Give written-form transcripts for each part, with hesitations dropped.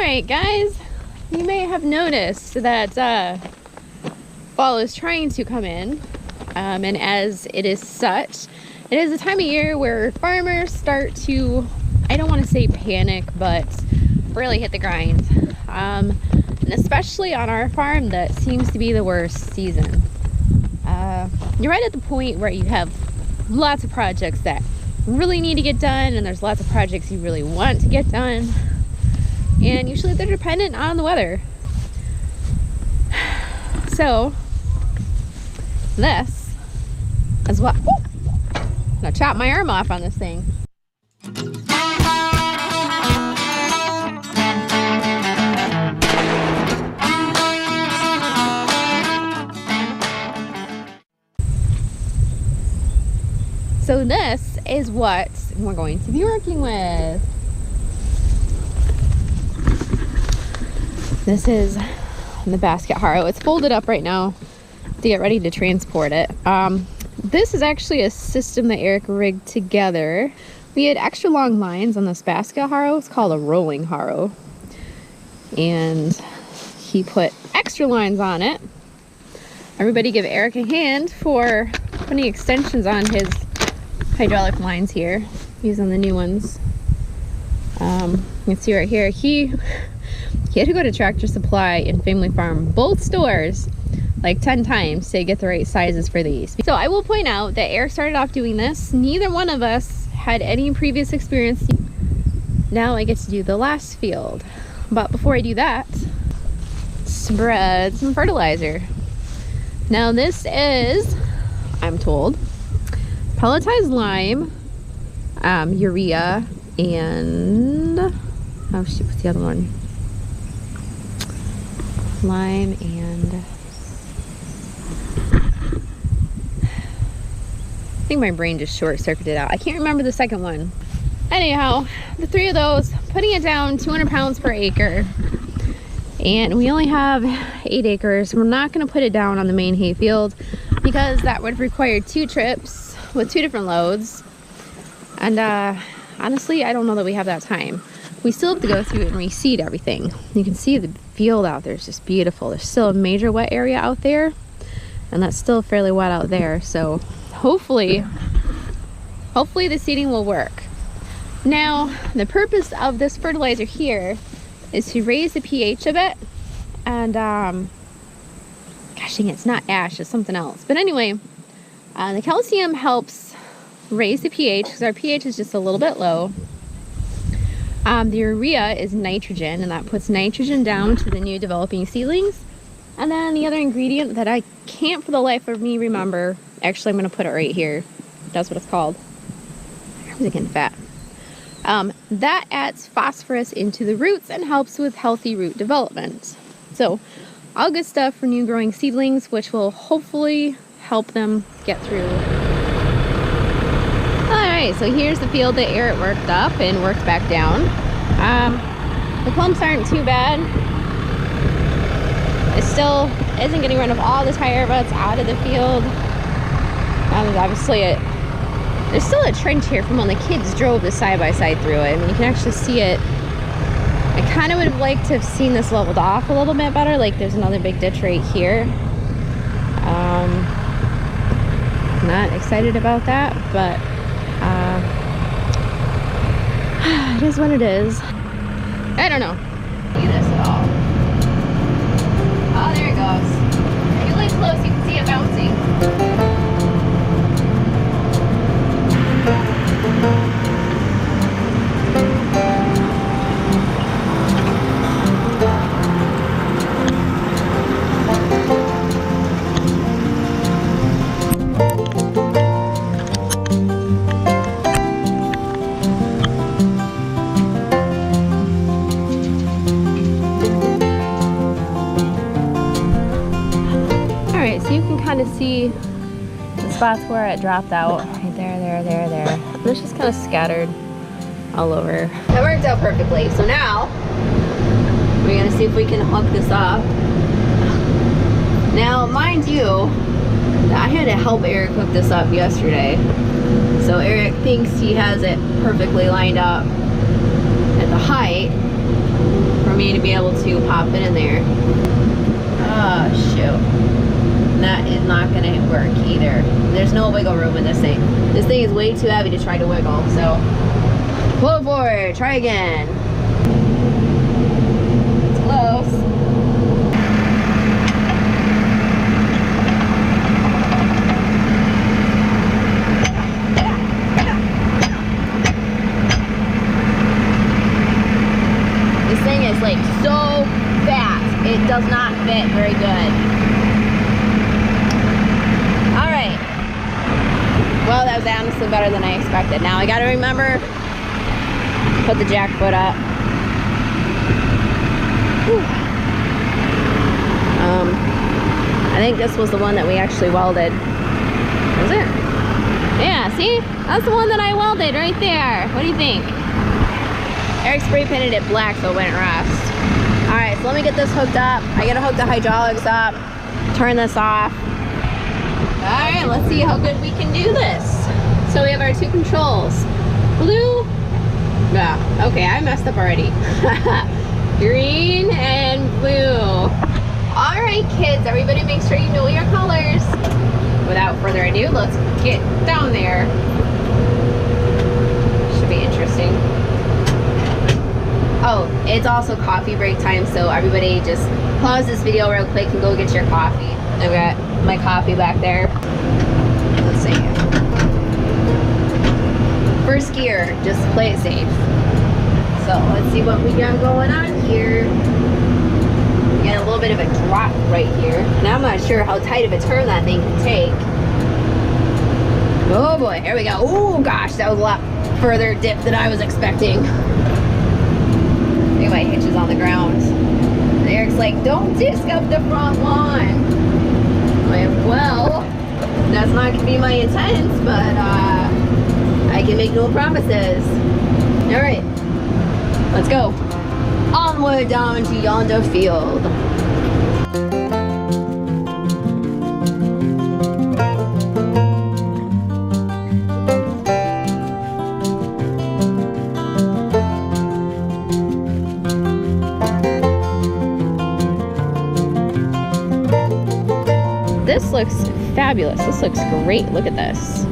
Alright guys, you may have noticed that fall is trying to come in, and as it is such, it is a time of year where farmers start to, I don't want to say panic, but really hit the grind. And especially on our farm, that seems to be the worst season. You're right at the point where you have lots of projects that really need to get done, and there's lots of projects you really want to get done, and usually they're dependent on the weather. So this is what, I'm gonna chop my arm off on this thing. So this is what we're going to be working with. This is the basket harrow. It's folded up right now to get ready to transport it. This is actually a system that Eric rigged together. We had extra long lines on this basket harrow. It's called a rolling harrow. And he put extra lines on it. Everybody give Eric a hand for putting extensions on his hydraulic lines here, using the new ones. You can see right here, he had to go to Tractor Supply and Family Farm, both stores, like 10 times to get the right sizes for these. So I will point out that Eric started off doing this. Neither one of us had any previous experience. Now I get to do the last field. But before I do that, spread some fertilizer. Now this is, I'm told, pelletized lime, urea, and oh shoot, what's the other one? Lime and I think my brain just short-circuited out. I can't remember the second one. Anyhow, the three of those, putting it down 200 pounds per acre. And we only have 8 acres. We're not going to put it down on the main hay field because that would require 2 trips with 2 different loads. And honestly, I don't know that we have that time. We still have to go through and reseed everything. You can see the field out there is just beautiful. There's still a major wet area out there, and that's still fairly wet out there. So hopefully the seeding will work. Now, the purpose of this fertilizer here is to raise the pH of it. And gosh dang it, it's not ash, it's something else. But anyway, the calcium helps raise the pH because our pH is just a little bit low. The urea is nitrogen, and that puts nitrogen down to the new developing seedlings. And then the other ingredient that I can't for the life of me remember, actually I'm going to put it right here. That's what it's called. I was getting fat. That adds phosphorus into the roots and helps with healthy root development. So all good stuff for new growing seedlings, which will hopefully help them get through. Alright, so here's the field that Eric worked up and worked back down. The clumps aren't too bad. It still isn't getting rid of all the tire roots out of the field. Obviously there's still a trench here from when the kids drove the side-by-side through it. I mean, you can actually see it. I kind of would have liked to have seen this leveled off a little bit better. Like there's another big ditch right here. Not excited about that, but it is what it is. I don't know. See this at all. Oh, there it goes. If you look close, you can see it bouncing. To see the spots where it dropped out. Right there. It's just kind of scattered all over. That worked out perfectly. So now we're gonna see if we can hook this up. Now, mind you, I had to help Eric hook this up yesterday. So Eric thinks he has it perfectly lined up at the height for me to be able to pop it in there. Oh, shoot. That is not gonna work either. There's no wiggle room in this thing. This thing is way too heavy to try to wiggle, so pull it forward, try again. It's close. This thing is like so fast, it does not fit very good. Alright. Well, that was honestly better than I expected. Now I gotta remember, put the jack foot up. Whew. I think this was the one that we actually welded. Was it? Yeah, see? That's the one that I welded right there. What do you think? Eric spray painted it black so it wouldn't rust. Alright, so let me get this hooked up. I gotta hook the hydraulics up, turn this off. Alright, let's see how good we can do this. So we have our two controls. Blue. Yeah, okay, I messed up already. Green and blue. Alright kids, everybody make sure you know your colors. Without further ado, let's get down there. Should be interesting. Oh, it's also coffee break time, so everybody just pause this video real quick and go get your coffee. I've got my coffee back there. Let's see. First gear, just play it safe. So let's see what we got going on here. We got a little bit of a drop right here. Now I'm not sure how tight of a turn that thing can take. Oh boy, here we go. Oh gosh, that was a lot further dip than I was expecting. My hitch is on the ground. And Eric's like, don't disc up the front lawn. I'm like, well, that's not gonna be my intent, but I can make no promises. All right, let's go. Onward down to yonder field. This looks fabulous. This looks great. Look at this.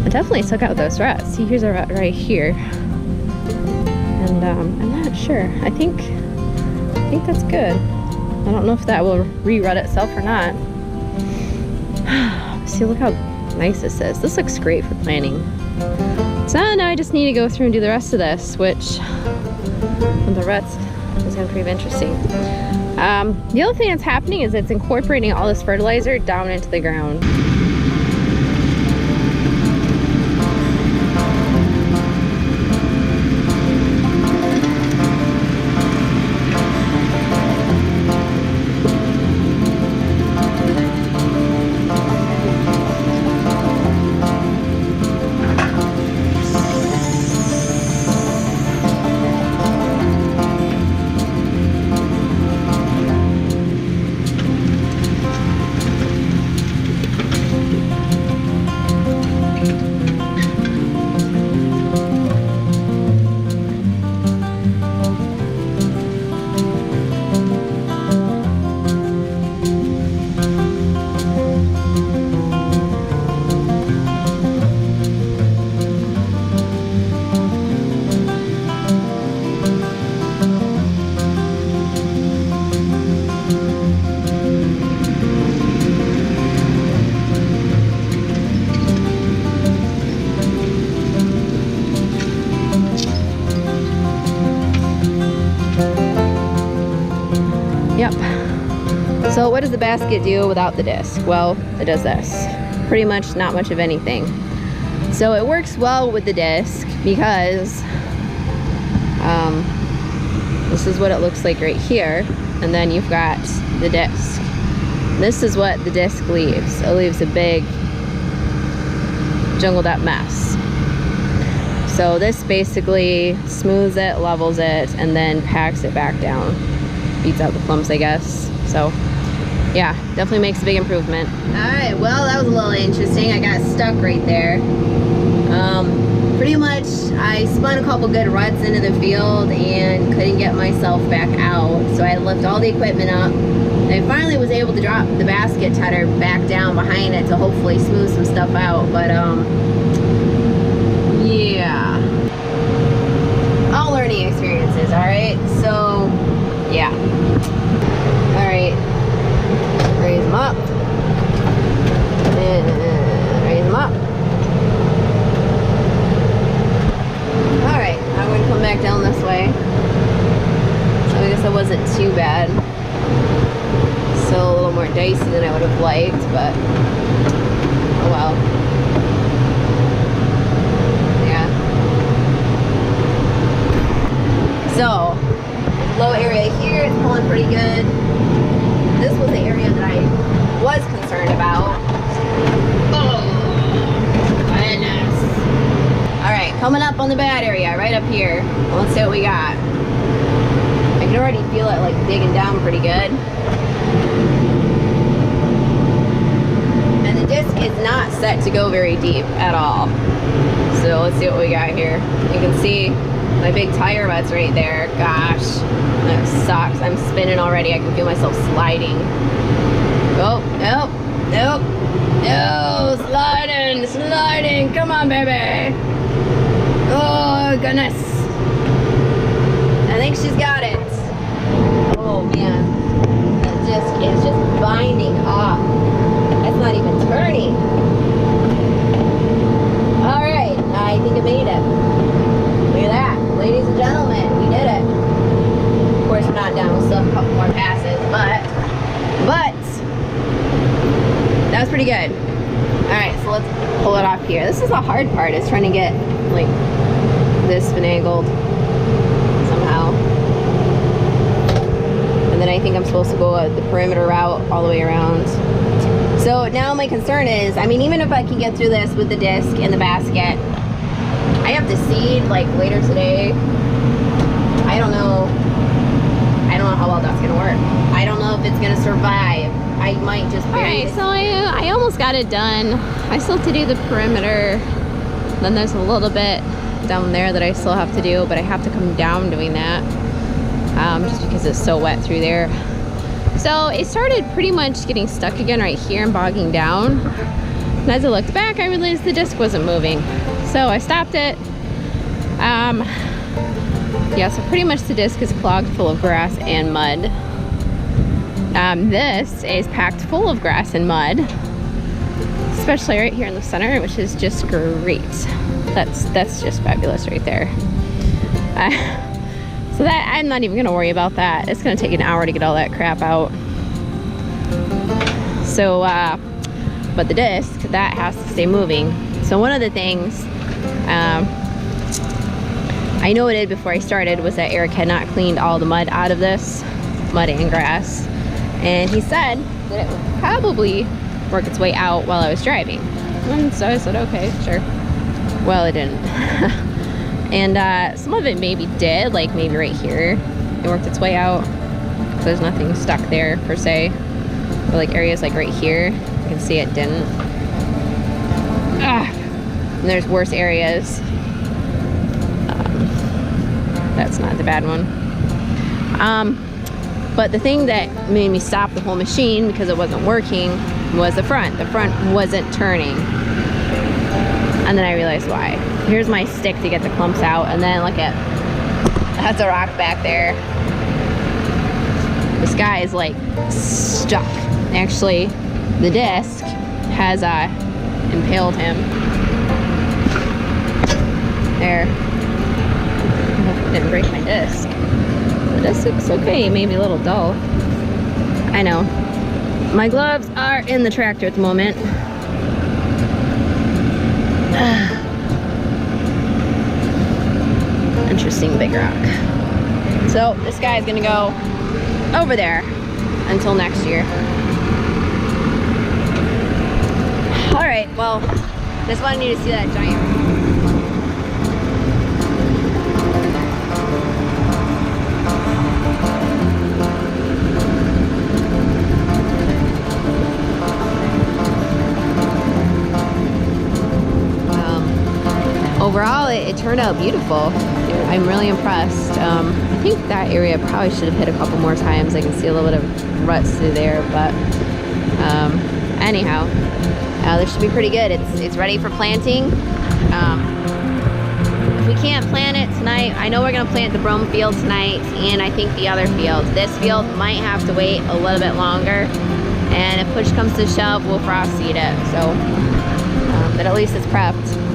I definitely took out those ruts. See, here's a rut right here. And I'm not sure. I think that's good. I don't know if that will re-rut itself or not. See, look how nice this is. This looks great for planting. So now I just need to go through and do the rest of this, which with the ruts is going to prove interesting. The other thing that's happening is it's incorporating all this fertilizer down into the ground. So what does the basket do without the disc? Well, it does this. Pretty much not much of anything. So it works well with the disc because this is what it looks like right here. And then you've got the disc. This is what the disc leaves. It leaves a big jungled up mess. So this basically smooths it, levels it, and then packs it back down. Beats out the clumps, I guess. So yeah, definitely makes a big improvement. All right, well, that was a little interesting. I got stuck right there. pretty much I spun a couple good ruts into the field and couldn't get myself back out, so I lifted all the equipment up, and I finally was able to drop the basket tedder back down behind it to hopefully smooth some stuff out. But yeah, all learning experiences. All right, so yeah, all right, raise them up and raise them up. Alright, I'm going to come back down this way. So I guess that wasn't too bad. Still a little more dicey than I would have liked, but oh well. Yeah. So, low area here is pulling pretty good. This was the area that I was concerned about. Oh, goodness. Alright, coming up on the bad area, right up here. Let's see what we got. I can already feel it like digging down pretty good. And the disc is not set to go very deep at all. So let's see what we got here. You can see my big tire rut's right there. Gosh, that sucks. I'm spinning already. I can feel myself sliding. Oh, nope, nope. No, sliding. Come on, baby. Oh, goodness. I think she's got it. Oh, man. That disc is just binding off. That's not even turning. All right, I think I made it. Look at that. Ladies and gentlemen, we did it. Of course, we're not done. We'll still have a couple more passes, but that was pretty good. All right, so let's pull it off here. This is the hard part, is trying to get like this finagled somehow. And then I think I'm supposed to go the perimeter route all the way around. So now my concern is, I mean, even if I can get through this with the disc and the basket, I have to seed like later today. I don't know how well that's gonna work. I don't know if it's gonna survive. I might just bury it. Alright, so I almost got it done. I still have to do the perimeter. Then there's a little bit down there that I still have to do, but I have to come down doing that. Just because it's so wet through there. So it started pretty much getting stuck again right here and bogging down. And as I looked back, I realized the disc wasn't moving. So I stopped it. Yeah, so pretty much the disc is clogged full of grass and mud. This is packed full of grass and mud, especially right here in the center, which is just great. That's just fabulous right there. So that, I'm not even gonna worry about that. It's gonna take an hour to get all that crap out. So, but the disc, that has to stay moving. So one of the things I noted before I started was that Eric had not cleaned all the mud out of this, mud and grass. And he said that it would probably work its way out while I was driving. And so I said, okay, sure. Well, it didn't. And some of it maybe did, like maybe right here. It worked its way out. So there's nothing stuck there per se. But like areas like right here, you can see it didn't. And there's worse areas. That's not the bad one. But the thing that made me stop the whole machine because it wasn't working was the front. The front wasn't turning. And then I realized why. Here's my stick to get the clumps out, and then look at, that's a rock back there. This guy is like stuck. Actually, the disc has impaled him. There. Didn't break my disc. The disc looks okay, maybe a little dull. I know. My gloves are in the tractor at the moment. Interesting big rock. So this guy's gonna go over there until next year. All right, well, just wanted you to see that giant. Overall, turned out beautiful. I'm really impressed. I think that area probably should have hit a couple more times. I can see a little bit of ruts through there, but anyhow, this should be pretty good. It's ready for planting. If we can't plant it tonight, I know we're gonna plant the brome field tonight, and I think the other field. This field might have to wait a little bit longer, and if push comes to shove, we'll frost seed it. So, but at least it's prepped.